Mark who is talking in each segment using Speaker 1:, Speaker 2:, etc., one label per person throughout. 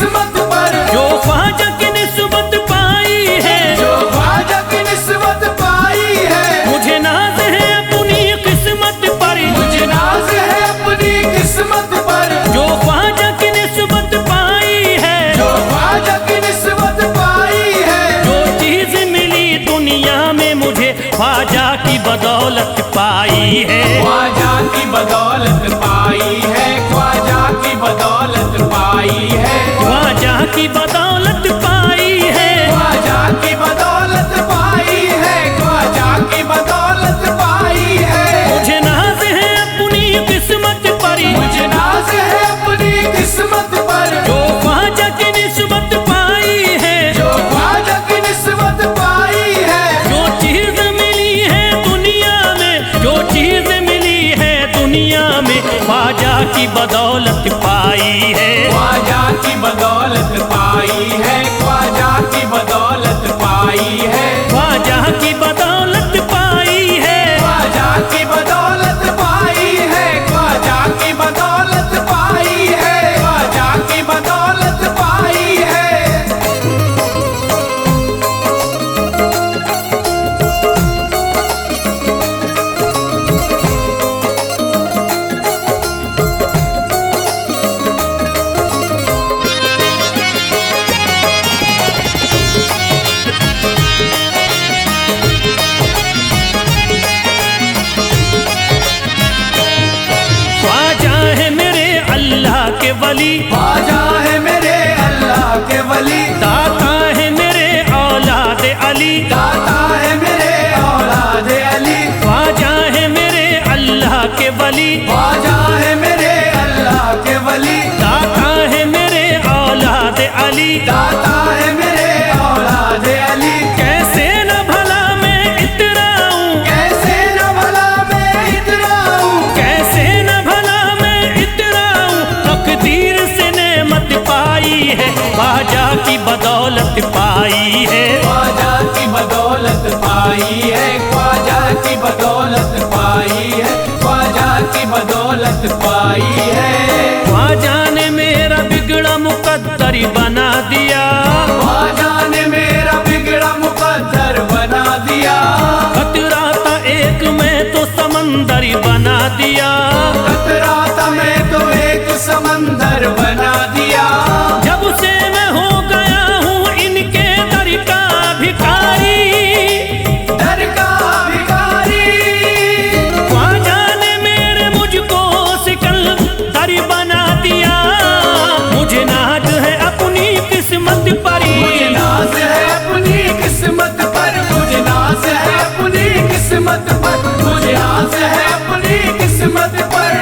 Speaker 1: किस्मत पर,
Speaker 2: जो ख्वाजा की निस्बत पाई है,
Speaker 1: जो ख्वाजा की निस्बत पाई है।
Speaker 2: मुझे नाज है अपनी किस्मत पर,
Speaker 1: मुझे नाज है अपनी किस्मत पर,
Speaker 2: जो ख्वाजा की निस्बत पाई है,
Speaker 1: जो ख्वाजा की निस्बत पाई है।
Speaker 2: जो चीज मिली दुनिया में मुझे ख्वाजा की बदौलत पाई है,
Speaker 1: ख्वाजा की बदौलत पाई है, ख्वाजा की बदौलत पाई है,
Speaker 2: ख्वाजा की बदौलत पाई है,
Speaker 1: ख्वाजा की बदौलत पाई है, ख्वाजा की बदौलत पाई है।
Speaker 2: मुझे नाज है अपनी किस्मत पर,
Speaker 1: मुझे नाज है अपनी किस्मत पर,
Speaker 2: जो ख्वाजा की निस्बत पाई है,
Speaker 1: जो ख्वाजा की निस्बत पाई है।
Speaker 2: जो चीज मिली है दुनिया में, जो चीज मिली है दुनिया में ख्वाजा की बदौलत पाई है,
Speaker 1: ख्वाजा की बदौलत पाई है, ख्वाजा की बदौलत पाई है,
Speaker 2: ख्वाजा की बदौलत पाई है,
Speaker 1: ख्वाजा की बदौलत पाई है, ख्वाजा की बदौलत पाई है, ख्वाजा की बदौलत पाई है।
Speaker 2: ख्वाजा है मेरे अल्लाह के वली,
Speaker 1: ख्वाजा है मेरे अल्लाह के वली,
Speaker 2: दाता है मेरे औलाद अली,
Speaker 1: दाता है मेरे औलाद अली,
Speaker 2: ख्वाजा है मेरे अल्लाह के वली,
Speaker 1: ख्वाजा है मेरे अल्लाह के वली,
Speaker 2: दाता है मेरे औलाद अली।
Speaker 1: दाता है मेरे औलाद अली।
Speaker 2: कैसे न भला मैं इतराऊं,
Speaker 1: कैसे न भला मैं इतराऊं,
Speaker 2: कैसे न भला मैं इतराऊं, तकदीर से नेमत पाई है, ख्वाजा की बदौलत पाई है,
Speaker 1: ख्वाजा की बदौलत पाई है, ख्वाजा की बदौलत पाई है, ख्वाजा की बदौलत पाई है।
Speaker 2: ख्वाजा ने मेरा बिगड़ा मुकद्दर बना दिया,
Speaker 1: ख्वाजा ने मेरा बिगड़ा मुकद्दर बना दिया,
Speaker 2: खतरा था एक मैं तो समंदर बना दिया,
Speaker 1: खतरा था मैं तो एक समंदर बना दिया।
Speaker 2: जब से मैं हो गया हूँ इनके दर का भिखारी,
Speaker 1: दर का भिखारी,
Speaker 2: ख्वाजा ने मेरे मुझको सिकंदर बना दिया। मुझे नाज है अपनी किस्मत पर,
Speaker 1: मुझे नाज है अपनी किस्मत पर, मुझे नाज है अपनी किस्मत पर, मुझे नाज है अपनी किस्मत पर।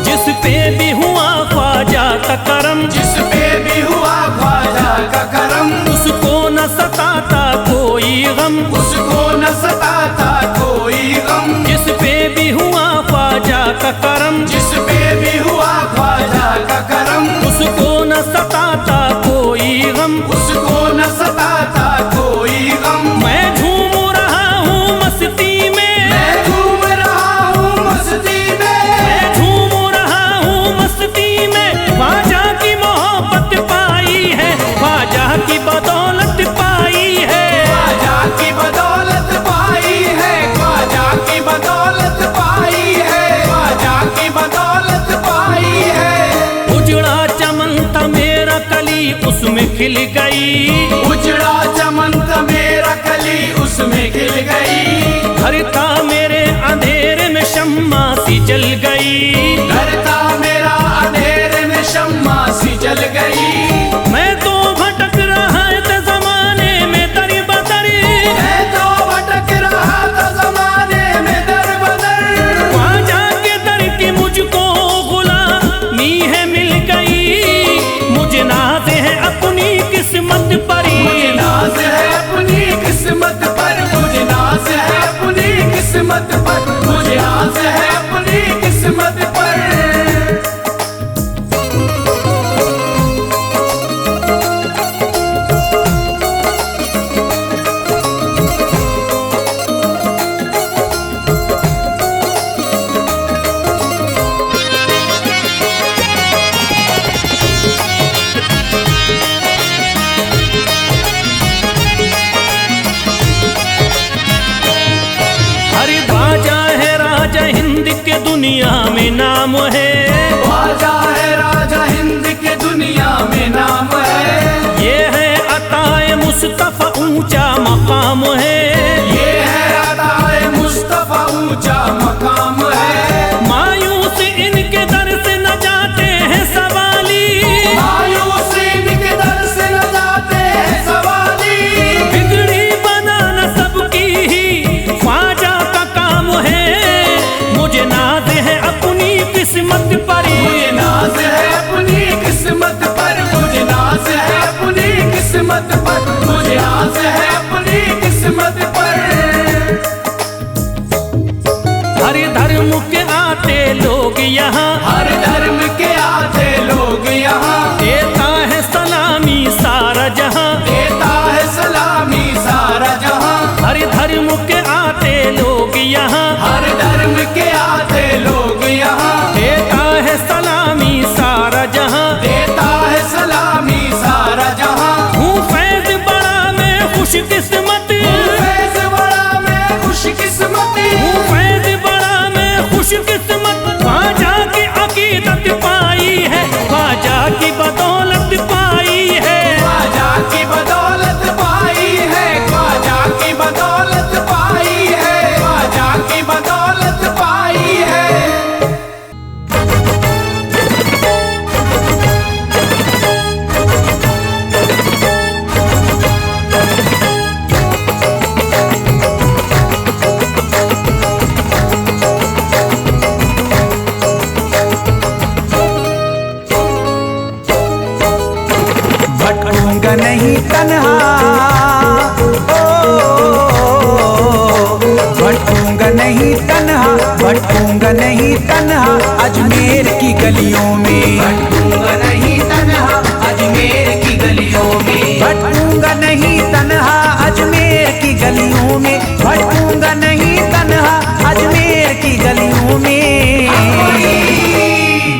Speaker 2: जिस पे भी हुआ ख्वाजा का करम,
Speaker 1: जिस पे भी हुआ ख्वाजा का करम,
Speaker 2: उसको न सताता कोई गम,
Speaker 1: उसको न सताता कोई गम।
Speaker 2: जिस पे भी हुआ ख्वाजा का करम,
Speaker 1: जिस पे भी हुआ ख्वाजा का करम,
Speaker 2: उसको न सताता कोई गम।
Speaker 1: उसको न सताता कोई गम।
Speaker 2: मैं झूम रहा हूँ मस्ती में,
Speaker 1: मैं झूम रहा हूँ मस्ती में,
Speaker 2: मैं झूम रहा हूँ मस्ती में, ख्वाजा की मोहब्बत पाई है, ख्वाजा की बदौलत पाई है,
Speaker 1: ख्वाजा की बदौलत पाई है, ख्वाजा की बदौलत पाई है, ख्वाजा की बदौलत पाई है।
Speaker 2: उजड़ा चमन था मेरा कली उसमें खिल गई,
Speaker 1: उजड़ा चमन था मेरा कली उसमें खिल गई,
Speaker 2: घर था मेरे अंधेरे में शम्मा सी जल गई,
Speaker 1: घर था मेरा अंधेरे में शम्मा सी जल गई।
Speaker 2: मैं तो भटक रहा था जमाने में दर बदर,
Speaker 1: मैं तो भटक रहा था जमाने में दर बदर,
Speaker 2: ख्वाजा के दर की मुझको गुलामी है मिल गई। मुझे नाज है अपनी किस्मत पर,
Speaker 1: मुझे नाज है अपनी किस्मत पर, मुझे नाज है अपनी किस्मत
Speaker 2: के दुनिया में नाम है।
Speaker 1: ख्वाजा है राजा हिंद के दुनिया में नाम है।
Speaker 2: ये है अताए मुस्तफा ऊंचा मकाम है।
Speaker 1: ये है अताए मुस्तफा ऊंचा मकाम है।
Speaker 2: मायूस इनके दर से न जाते हैं सवाली।
Speaker 1: मायूस इनके दर से न जाते हैं सवाली।
Speaker 2: बिगड़ी बनाना सबकी ही ख्वाजा का काम है। मुझे नाज है अपनी किस्मत पर।
Speaker 1: मुझे नाज है अपनी किस्मत पर। मुझे नाज है अपनी किस्मत पर। मुझे नाज है अपनी किस्मत पर।
Speaker 2: हर धर्म के आते लोग यहाँ।
Speaker 1: हर धर्म के आते लोग यहाँ।
Speaker 2: देता है सलामी सारा जहाँ।
Speaker 1: देता है सलामी सारा जहाँ।
Speaker 2: हर धर्म के आते लोग यहाँ।
Speaker 1: हर धर्म के आते लोग यहाँ।
Speaker 2: देता है सलामी सारा जहाँ।
Speaker 1: देता है सलामी सारा जहाँ।
Speaker 2: हूँ फैज बड़ा मैं खुशकिस्मत।
Speaker 1: फैज बड़ा मैं खुशकिस्मत।
Speaker 2: हूँ फैज बड़ा मैं खुशकिस्मत। ख्वाजा की अकीदत पाई है। ख्वाजा की बदौलत पाई है।
Speaker 1: ख्वाजा की बदौलत पाई है। ख्वाजा की बदौलत पाई है। ख्वाजा की बदौलत पाई है।
Speaker 3: भटकूंगा नहीं तन्हा, भटकूंगा नहीं तन्हा, भटकूंगा नहीं तन्हा अजमेर की गलियों में।
Speaker 1: भटकूंगा नहीं तन्हा अजमेर की गलियों में।
Speaker 3: भटकूंगा नहीं तन्हा अजमेर की गलियों में। भटकूंगा नहीं तन्हा अजमेर की गलियों में।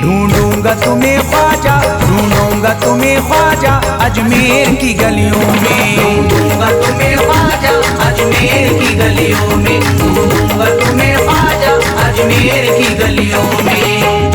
Speaker 3: ढूंढूंगा तुम्हें ख्वाजा, ढूंढूंगा तुम्हें ख्वाजा अजमेर की गलियों में।
Speaker 1: ढूंढूंगा तुम्हें ख्वाजा अजमेर की गलियों में। ढूंढूंगा तुम्हें ख्वाजा अजमेर की गलियों में।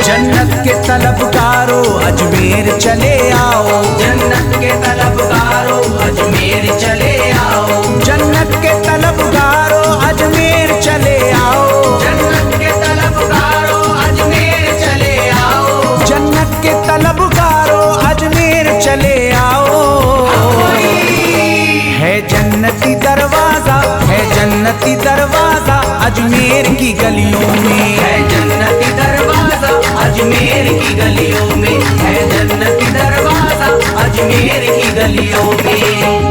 Speaker 3: जन्नत के तलबगारों अजमेर चले आओ।
Speaker 1: जन्नत के तलबगारों अजमेर चले आओ।
Speaker 3: जन्नत के तलबगारों अजमेर चले आओ।
Speaker 1: जन्नत के तलबगारों अजमेर चले आओ।
Speaker 3: जन्नत के तलबगारों अजमेर चले आओ। है जन्नती दरवाजा, है जन्नती दरवाजा अजमेर की गलियों में।
Speaker 1: है जन्नती दरवाजा अजमेर की गलियों में। है जन्नती दरवाजा अजमेर की गलियों में।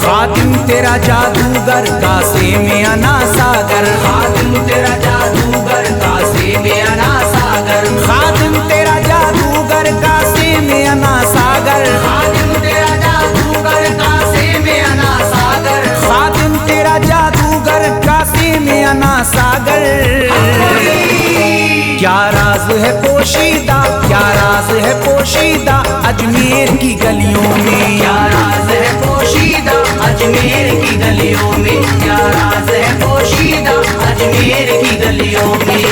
Speaker 3: खादिम तेरा जादूगर कासे में अना सागर।
Speaker 1: खादिम तेरा जादूगर कासे में अना सागर।
Speaker 3: खादिम तेरा जादूगर कासे में अना सागर।
Speaker 1: खादिम तेरा जादूगर कासे में अना सागर।
Speaker 3: खादिम तेरा जादूगर कासे में अना सागर। क्या राज है पोशीदा, क्या राज है पोशीदा अजमेर की गलियों में।
Speaker 1: क्या राज है पोशीदा अजमेर की गलियों में। क्या राज है पोशीदा अजमेर की गलियों में।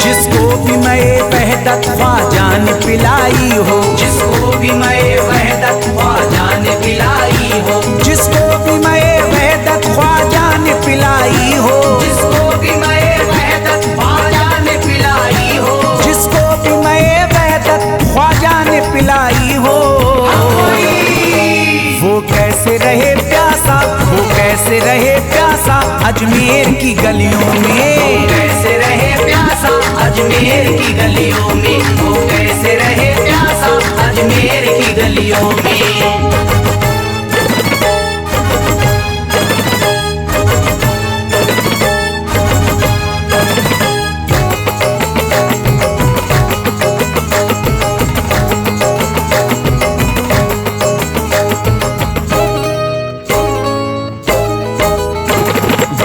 Speaker 3: जिसको भी मैं वहदत ख्वाजा ने पिलाई हो।
Speaker 1: जिसको भी मैं वहदत ख्वाजा ने पिलाई हो।
Speaker 3: जिसको भी मैं वहदत ख्वाजा ने पिलाई हो।
Speaker 1: जिसको भी मैं वहदत ख्वाजा ने पिलाई हो।
Speaker 3: जिसको भी मैं वहदत ख्वाजा ने पिलाई हो। वो कैसे रहे प्यासा, वो कैसे कैसे रहे प्यासा अजमेर की गलियों में,
Speaker 4: कैसे रहे प्यासा अजमेर की गलियों में, वो कैसे रहे प्यासा अजमेर की गलियों में।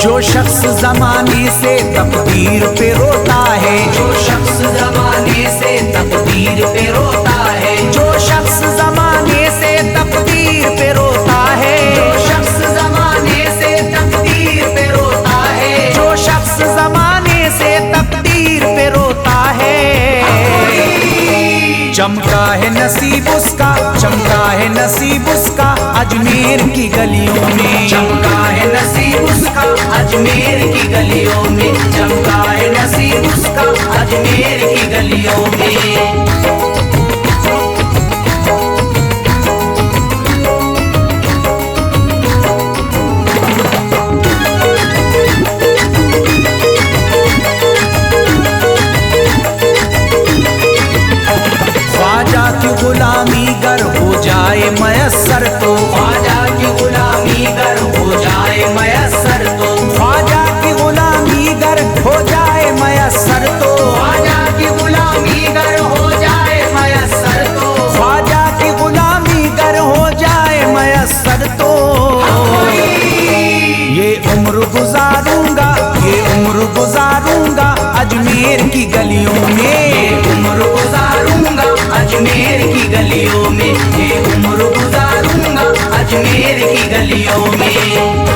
Speaker 3: जो शख्स जमाने से तकदीर पे रोता है,
Speaker 4: जो शख्स जमाने से तकदीर पे रोता है,
Speaker 3: जो शख्स जमाने से तकदीर पे रोता है,
Speaker 4: जो शख्स जमाने से तकदीर पे रोता है,
Speaker 3: जो शख्स जमाने से तकदीर पे रोता है। चमका है नसीब उसका, चमका है नसीब उसका अजमेर की गलियों में,
Speaker 4: चमका है नसीब उसका अजमेर की गलियों में, चमका है नसीब उसका अजमेर की गलियों में।
Speaker 3: ख्वाजा की गुलामी गर हो जाए मयस्सर तो,
Speaker 4: ख्वाजा की गुलामी गर हो जाए मयस्सर तो,
Speaker 3: ख्वाजा की गुलामी गर हो जाए मयस्सर तो,
Speaker 4: ख्वाजा की गुलामी गर हो जाए मयस्सर तो,
Speaker 3: ख्वाजा की गुलामी गर हो जाए मयस्सर तो। ये उम्र गुजारूंगा, ये उम्र गुजारूंगा अजमेर की गलियों में,
Speaker 4: उम्र गुजारूंगा अजमेर की गलियों में, ये उम्र गुजारूंगा अजमेर की गलियों में।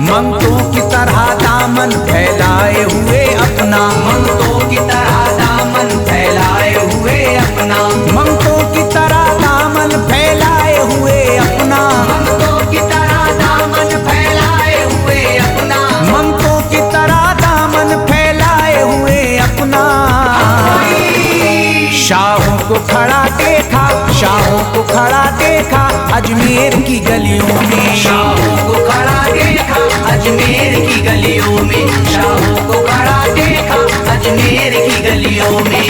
Speaker 3: मंगतों की तरह दामन फैलाए हुए अपना,
Speaker 4: मंगतों की तरह दामन फैलाए हुए अपना,
Speaker 3: मंगतों की तरह दामन फैलाए हुए अपना,
Speaker 4: मंगतों की तरह दामन फैलाए हुए अपना,
Speaker 3: मंगतों की तरह दामन फैलाए हुए अपना। शाहों को खड़ा देखा, शाहों को खड़ा देखा अजमेर की गलियों में,
Speaker 4: शाहों को खड़ा देखा अजमेर की गलियों में, शाहों को खड़ा देखा अजमेर की गलियों में।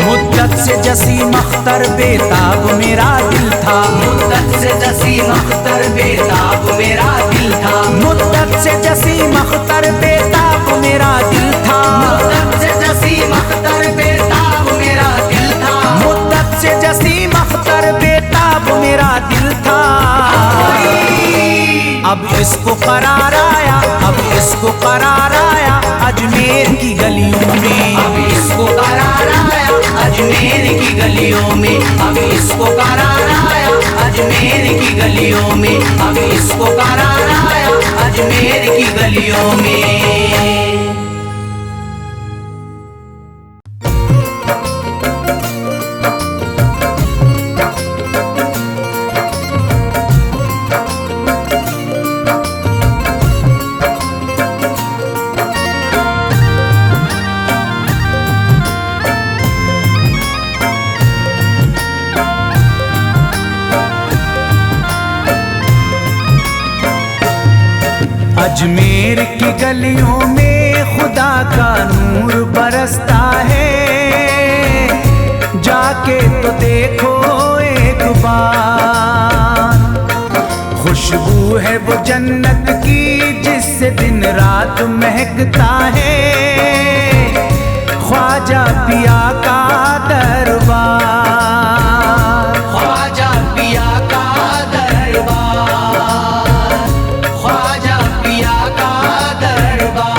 Speaker 3: मुद्दत से जसीम अख्तर बेताब मेरा दिल था,
Speaker 4: मुद्दत से जसीम अख्तर बेताब मेरा दिल था,
Speaker 3: मुद्दत से जसीम अख्तर बेताब मेरा दिल था,
Speaker 4: मुद्दत से जसीम अख्तर बेताब मेरा दिल था,
Speaker 3: मुद्दत से जसीम अख्तर बेताब मेरा दिल था। अब इसको करार आया, अब इसको करार आया अजमेर की गलियों में,
Speaker 4: अब इसको करार आया अजमेर की गलियों में, अब इसको करार आया अजमेर की गलियों में, अब इसको करार आया अजमेर की गलियों में।
Speaker 3: अजमेर की गलियों में खुदा का नूर बरसता है, जाके तो देखो एक बार। खुशबू है वो जन्नत की जिससे दिन रात महकता है, ख्वाजा पिया का दरबार,
Speaker 4: ख्वाजा पिया का दरबार, ख्वाजा पिया का दरबार।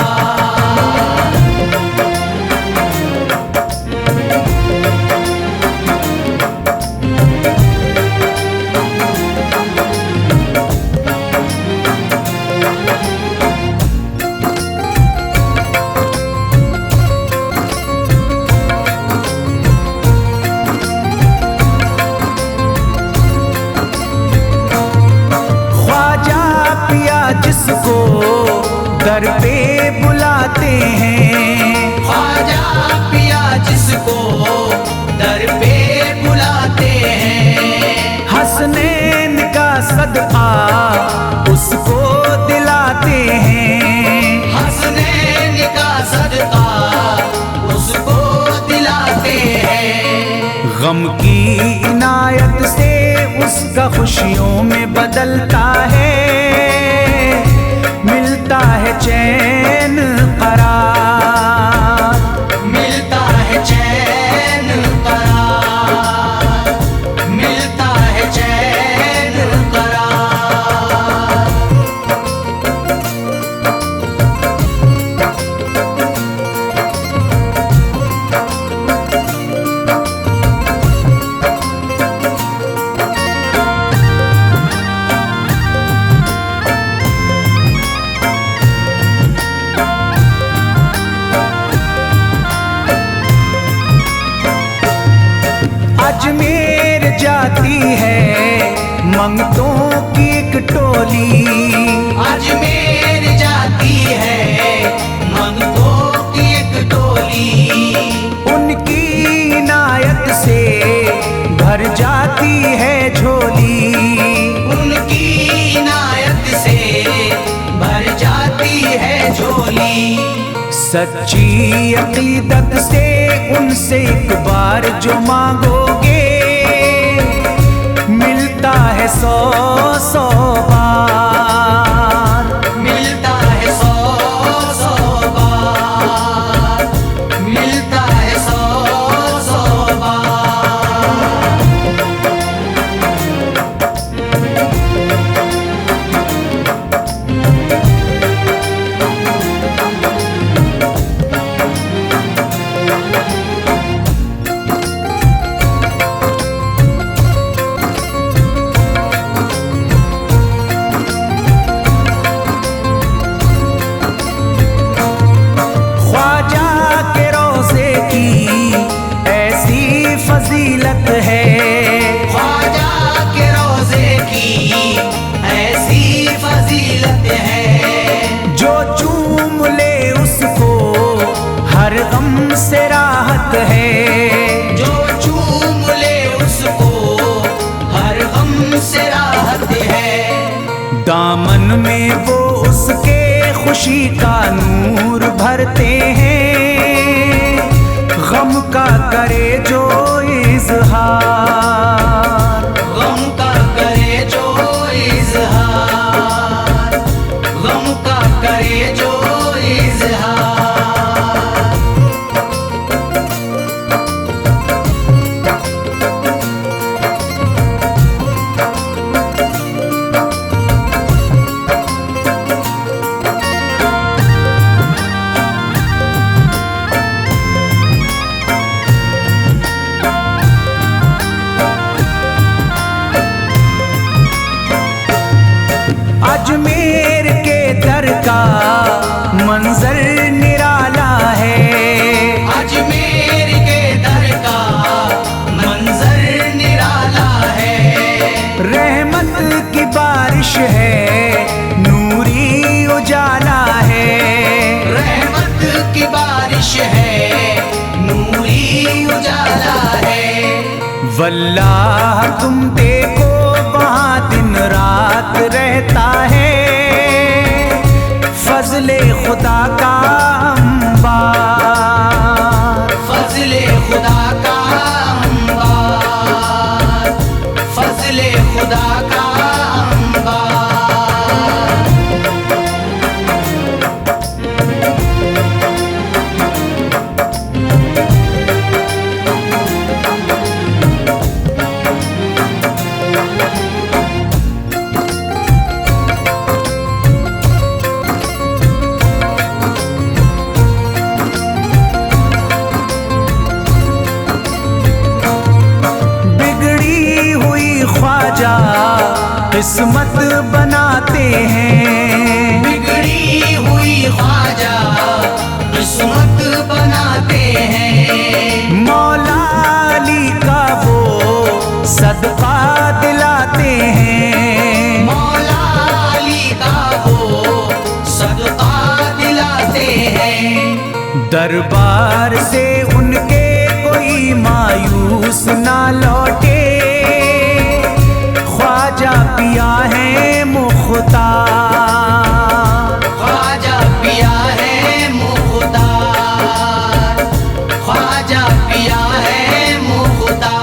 Speaker 3: दर पे बुलाते हैं।
Speaker 4: ख्वाजा पिया जिसको दर पे बुलाते हैं,
Speaker 3: हसनैन का सदका उसको दिलाते हैं।
Speaker 4: हसनैन का सदका उसको दिलाते हैं।
Speaker 3: गम की इनायत से उसका खुशियों में बदलता है, मिलता है चैन करार,
Speaker 4: मिलता है चैन करार, मिलता है चैन करार।
Speaker 3: अजमेर जाती है मंगतों की एक टोली,
Speaker 4: अजमेर जाती है मंगतों की एक टोली,
Speaker 3: उनकी इनायत से भर जाती है झोली।
Speaker 4: उनकी इनायत से भर जाती है झोली।
Speaker 3: सच्ची अकीदत से उनसे एक बार जो मांगोगे, मिलता है 100 बार,
Speaker 4: मिलता है 100 बार, मिलता है 100 बार।
Speaker 3: ख्वाजा के रोज़े की ऐसी फजीलत है,
Speaker 4: ख्वाजा के रोज़े की ऐसी फजीलत है,
Speaker 3: जो चूम ले उसको हर गम से राहत है।
Speaker 4: जो चूम ले उसको हर गम से राहत है।
Speaker 3: दामन में वो उसके खुशी का नूर भरते हैं, गम का करे जो इजहार,
Speaker 4: गम का करे जो इजहार, गम का करे जो इजहार।
Speaker 3: अजमेर के दर का मंजर निराला है,
Speaker 4: अजमेर के दर का मंजर निराला है।
Speaker 3: रहमत की बारिश है, नूरी उजाला है।
Speaker 4: रहमत की बारिश है, नूरी उजाला है।
Speaker 3: वल्लाह तुम देखो वहाँ दिन रात रहता है, फजले खुदा का अंबार,
Speaker 4: फजले खुदा का अंबार, फजले खुदा का अंबार।
Speaker 3: ख्वाजा किस्मत बनाते हैं,
Speaker 4: बिगड़ी हुई ख्वाजा किस्मत बनाते हैं।
Speaker 3: मौला अली का वो सदका दिलाते हैं,
Speaker 4: मौला अली का वो सदका
Speaker 3: दरबार से उनके कोई मायूस ना लौटे, ख्वाजा पिया है मुख्तार,
Speaker 4: ख्वाजा पिया है मुख्तार, ख्वाजा पिया है मुख्तार।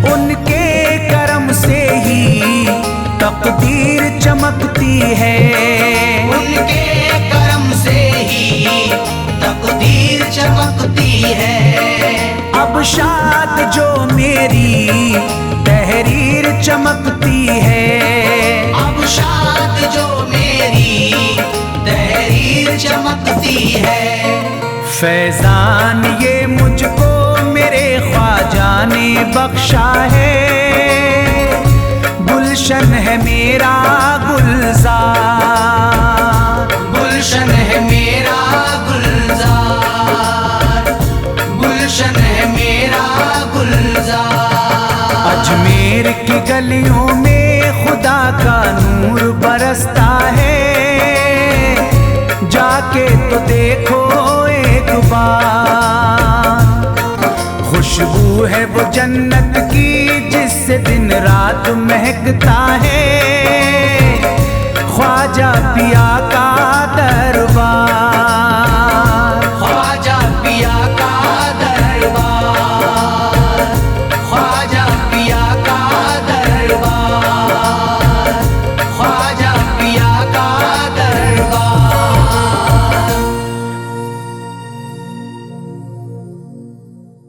Speaker 3: उनके करम से ही तकदीर चमकती है,
Speaker 4: उनके करम से ही तकदीर चमकती है।
Speaker 3: अब शाद जो मेरी तहरीर चमकती है,
Speaker 4: अब शाद जो मेरी तहरीर चमकती है।
Speaker 3: फैजान ये मुझको मेरे ख्वाजा ने बख्शा है, गुलशन है मेरा गुलजार,
Speaker 4: गुलशन है मेरा गुलजार, गुलशन है मेरा गुलजार।
Speaker 3: अजमेर की गलियों में खुदा का नूर बरसता है, जाके तो देखो एक बार। खुशबू है वो जन्नत की जिससे दिन रात महकता है, ख्वाजा पिया